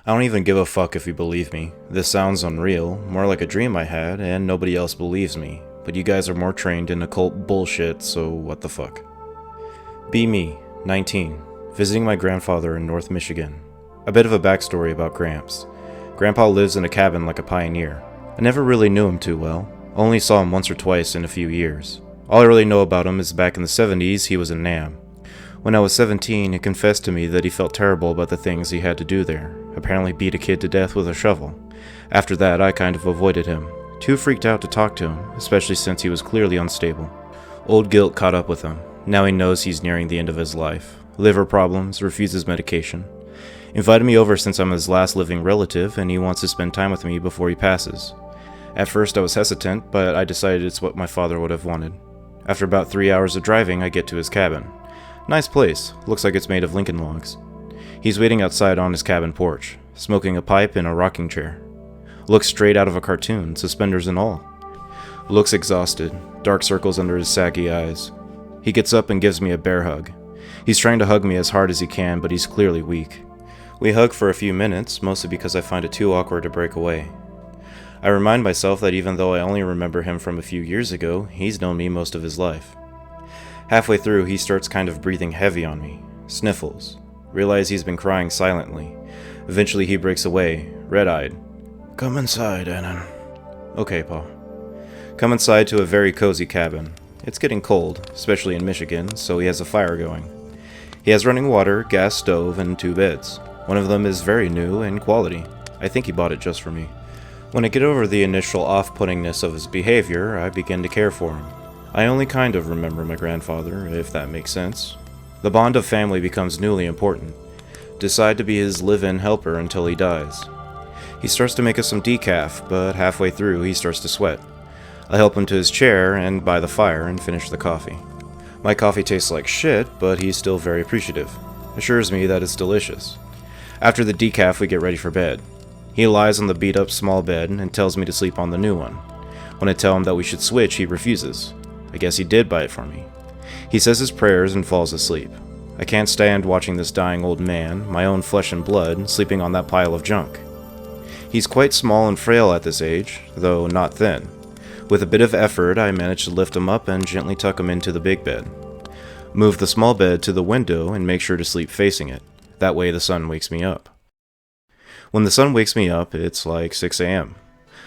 I don't even give a fuck if you believe me. This sounds unreal, more like a dream I had, and nobody else believes me. But you guys are more trained in occult bullshit, so what the fuck. Be me, 19, visiting my grandfather in North Michigan. A bit of a backstory about Gramps. Grandpa lives in a cabin like a pioneer. I never really knew him too well, only saw him once or twice in a few years. All I really know about him is back in the 70s he was in Nam. When I was 17, he confessed to me that he felt terrible about the things he had to do there, apparently beat a kid to death with a shovel. After that, I kind of avoided him, too freaked out to talk to him, especially since he was clearly unstable. Old guilt caught up with him. Now he knows he's nearing the end of his life. Liver problems, refuses medication. Invited me over since I'm his last living relative and he wants to spend time with me before he passes. At first I was hesitant, but I decided it's what my father would have wanted. After about 3 hours of driving, I get to his cabin. Nice place, looks like it's made of Lincoln logs. He's waiting outside on his cabin porch, smoking a pipe in a rocking chair. Looks straight out of a cartoon, suspenders and all. Looks exhausted, dark circles under his saggy eyes. He gets up and gives me a bear hug. He's trying to hug me as hard as he can, but he's clearly weak. We hug for a few minutes, mostly because I find it too awkward to break away. I remind myself that even though I only remember him from a few years ago, he's known me most of his life. Halfway through, he starts kind of breathing heavy on me. Sniffles. Realize he's been crying silently. Eventually he breaks away, red-eyed. "Come inside, Annan." "Okay, Pa." Come inside to a very cozy cabin. It's getting cold, especially in Michigan, so he has a fire going. He has running water, gas stove, and 2 beds. One of them is very new and quality. I think he bought it just for me. When I get over the initial off-puttingness of his behavior, I begin to care for him. I only kind of remember my grandfather, if that makes sense. The bond of family becomes newly important. Decide to be his live-in helper until he dies. He starts to make us some decaf, but halfway through he starts to sweat. I help him to his chair and by the fire and finish the coffee. My coffee tastes like shit, but he's still very appreciative. Assures me that it's delicious. After the decaf, we get ready for bed. He lies on the beat-up small bed and tells me to sleep on the new one. When I tell him that we should switch, he refuses. I guess he did buy it for me. He says his prayers and falls asleep. I can't stand watching this dying old man, my own flesh and blood, sleeping on that pile of junk. He's quite small and frail at this age, though not thin. With a bit of effort, I manage to lift him up and gently tuck him into the big bed. Move the small bed to the window and make sure to sleep facing it. That way the sun wakes me up. When the sun wakes me up, it's like 6 a.m.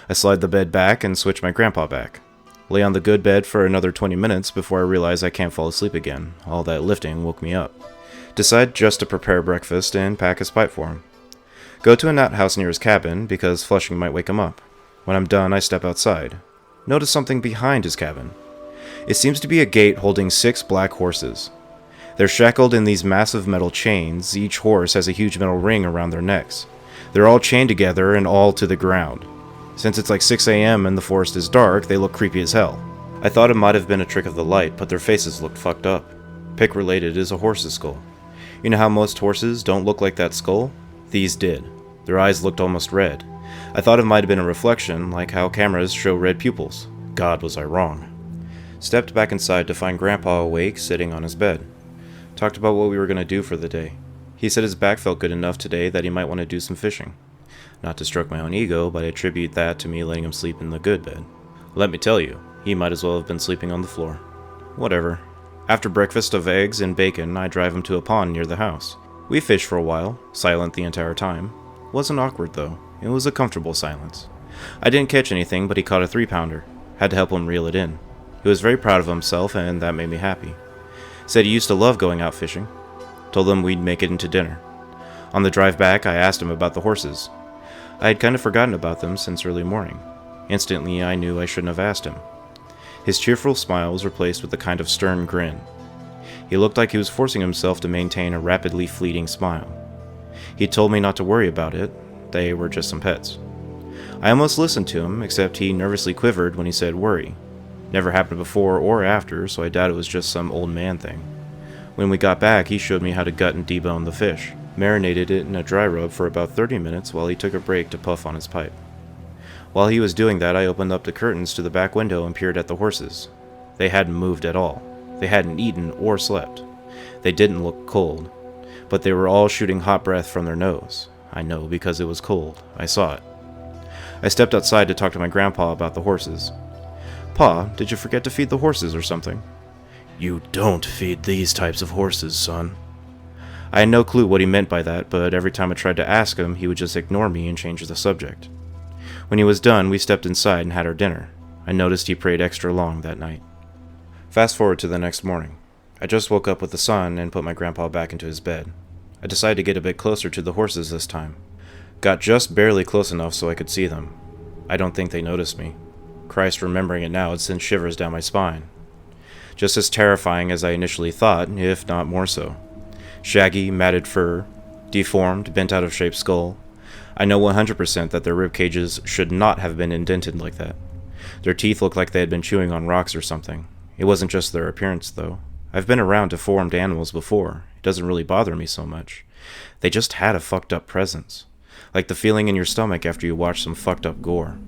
I slide the bed back and switch my grandpa back. Lay on the good bed for another 20 minutes before I realize I can't fall asleep again. All that lifting woke me up. Decide just to prepare breakfast and pack his pipe for him. Go to an outhouse near his cabin because flushing might wake him up. When I'm done, I step outside. Notice something behind his cabin. It seems to be a gate holding 6 black horses. They're shackled in these massive metal chains. Each horse has a huge metal ring around their necks. They're all chained together and all to the ground. Since it's like 6 a.m. and the forest is dark, they look creepy as hell. I thought it might have been a trick of the light, but their faces looked fucked up. Pick related is a horse's skull. You know how most horses don't look like that skull? These did. Their eyes looked almost red. I thought it might have been a reflection, like how cameras show red pupils. God, was I wrong. Stepped back inside to find Grandpa awake, sitting on his bed. Talked about what we were going to do for the day. He said his back felt good enough today that he might want to do some fishing. Not to stroke my own ego, but I attribute that to me letting him sleep in the good bed. Let me tell you, he might as well have been sleeping on the floor. Whatever. After breakfast of eggs and bacon, I drive him to a pond near the house. We fish for a while, silent the entire time. Wasn't awkward though. It was a comfortable silence. I didn't catch anything, but he caught a 3-pounder. Had to help him reel it in. He was very proud of himself, and that made me happy. Said he used to love going out fishing. Told him we'd make it into dinner. On the drive back, I asked him about the horses. I had kind of forgotten about them since early morning. Instantly, I knew I shouldn't have asked him. His cheerful smile was replaced with a kind of stern grin. He looked like he was forcing himself to maintain a rapidly fleeting smile. He told me not to worry about it. They were just some pets. I almost listened to him, except he nervously quivered when he said worry. Never happened before or after, so I doubt it was just some old man thing. When we got back, he showed me how to gut and debone the fish. Marinated it in a dry rub for about 30 minutes while he took a break to puff on his pipe. While he was doing that, I opened up the curtains to the back window and peered at the horses. They hadn't moved at all. They hadn't eaten or slept. They didn't look cold, but they were all shooting hot breath from their nose. I know, because it was cold. I saw it. I stepped outside to talk to my grandpa about the horses. Pa, did you forget to feed the horses or something? You don't feed these types of horses, son. I had no clue what he meant by that, but every time I tried to ask him, he would just ignore me and change the subject. When he was done, we stepped inside and had our dinner. I noticed he prayed extra long that night. Fast forward to the next morning. I just woke up with the sun and put my grandpa back into his bed. I decided to get a bit closer to the horses this time. Got just barely close enough so I could see them. I don't think they noticed me. Christ, remembering it now, it sent shivers down my spine. Just as terrifying as I initially thought, if not more so. Shaggy, matted fur, deformed, bent out of shape skull. I know 100% that their rib cages should not have been indented like that. Their teeth looked like they had been chewing on rocks or something. It wasn't just their appearance, though. I've been around deformed animals before. It doesn't really bother me so much. They just had a fucked up presence. Like the feeling in your stomach after you watch some fucked up gore.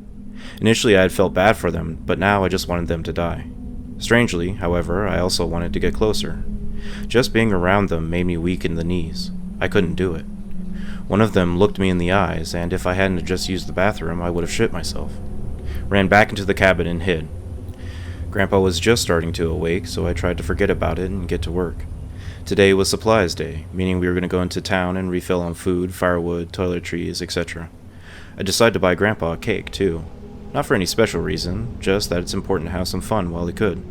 Initially I had felt bad for them, but now I just wanted them to die. Strangely, however, I also wanted to get closer. Just being around them made me weak in the knees. I couldn't do it. One of them looked me in the eyes, and if I hadn't just used the bathroom, I would have shit myself. Ran back into the cabin and hid. Grandpa was just starting to awake, so I tried to forget about it and get to work. Today was supplies day, meaning we were going to go into town and refill on food, firewood, toiletries, etc. I decided to buy Grandpa a cake, too. Not for any special reason, just that it's important to have some fun while he could.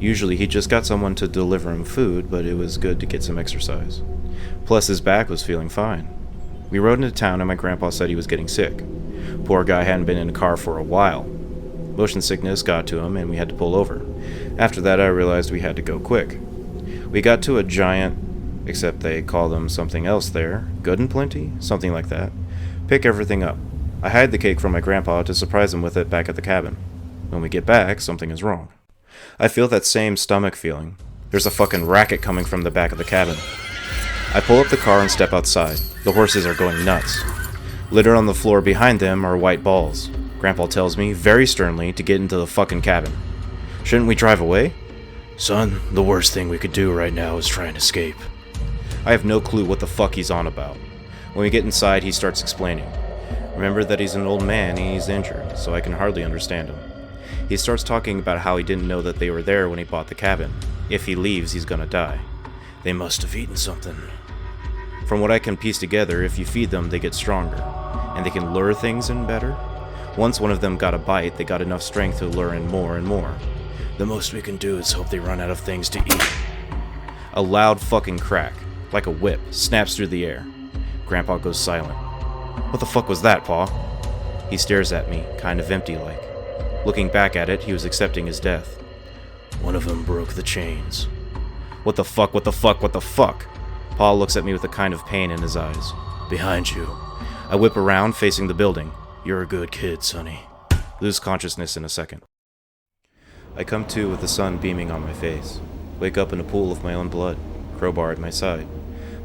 Usually he just got someone to deliver him food, but it was good to get some exercise. Plus his back was feeling fine. We rode into town and my grandpa said he was getting sick. Poor guy hadn't been in a car for a while. Motion sickness got to him and we had to pull over. After that I realized we had to go quick. We got to a giant, except they call them something else there, Good and Plenty, something like that. Pick everything up. I hide the cake from my grandpa to surprise him with it back at the cabin. When we get back, something is wrong. I feel that same stomach feeling. There's a fucking racket coming from the back of the cabin. I pull up the car and step outside. The horses are going nuts. Littered on the floor behind them are white balls. Grandpa tells me, very sternly, to get into the fucking cabin. Shouldn't we drive away? Son, the worst thing we could do right now is try and escape. I have no clue what the fuck he's on about. When we get inside, he starts explaining. Remember that he's an old man and he's injured, so I can hardly understand him. He starts talking about how he didn't know that they were there when he bought the cabin. If he leaves, he's gonna die. They must have eaten something. From what I can piece together, if you feed them, they get stronger. And they can lure things in better. Once one of them got a bite, they got enough strength to lure in more and more. The most we can do is hope they run out of things to eat. A loud fucking crack, like a whip, snaps through the air. Grandpa goes silent. What the fuck was that, Pa? He stares at me, kind of empty-like. Looking back at it, he was accepting his death. One of them broke the chains. What the fuck, what the fuck, what the fuck? Pa looks at me with a kind of pain in his eyes. Behind you. I whip around, facing the building. You're a good kid, Sonny. Lose consciousness in a second. I come to with the sun beaming on my face. Wake up in a pool of my own blood. Crowbar at my side.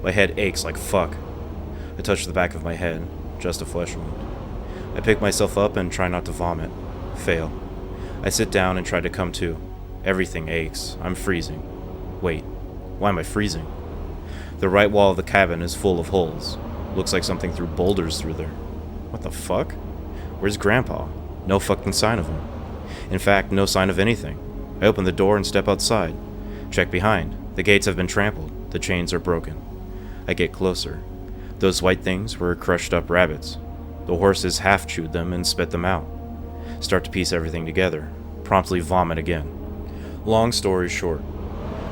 My head aches like fuck. I touch the back of my head. Just a flesh wound. I pick myself up and try not to vomit. Fail. I sit down and try to come to. Everything aches. I'm freezing. Wait. Why am I freezing? The right wall of the cabin is full of holes. Looks like something threw boulders through there. What the fuck? Where's Grandpa? No fucking sign of him. In fact, no sign of anything. I open the door and step outside. Check behind. The gates have been trampled. The chains are broken. I get closer. Those white things were crushed up rabbits. The horses half chewed them and spit them out. Start to piece everything together. Promptly vomit again. Long story short.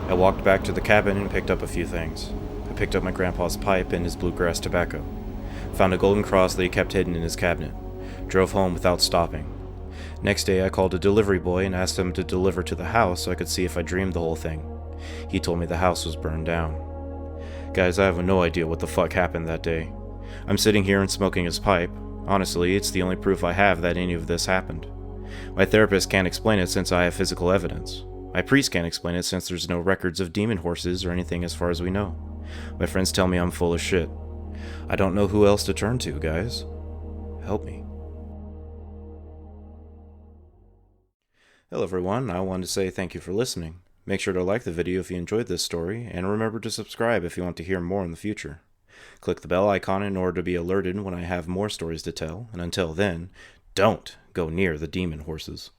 I walked back to the cabin and picked up a few things. I picked up my grandpa's pipe and his bluegrass tobacco. Found a golden cross that he kept hidden in his cabinet. Drove home without stopping. Next day I called a delivery boy and asked him to deliver to the house so I could see if I dreamed the whole thing. He told me the house was burned down. Guys, I have no idea what the fuck happened that day. I'm sitting here and smoking his pipe. Honestly, it's the only proof I have that any of this happened. My therapist can't explain it since I have physical evidence. My priest can't explain it since there's no records of demon horses or anything as far as we know. My friends tell me I'm full of shit. I don't know who else to turn to, guys. Help me. Hello everyone, I wanted to say thank you for listening. Make sure to like the video if you enjoyed this story, and remember to subscribe if you want to hear more in the future. Click the bell icon in order to be alerted when I have more stories to tell, and until then, don't go near the demon horses.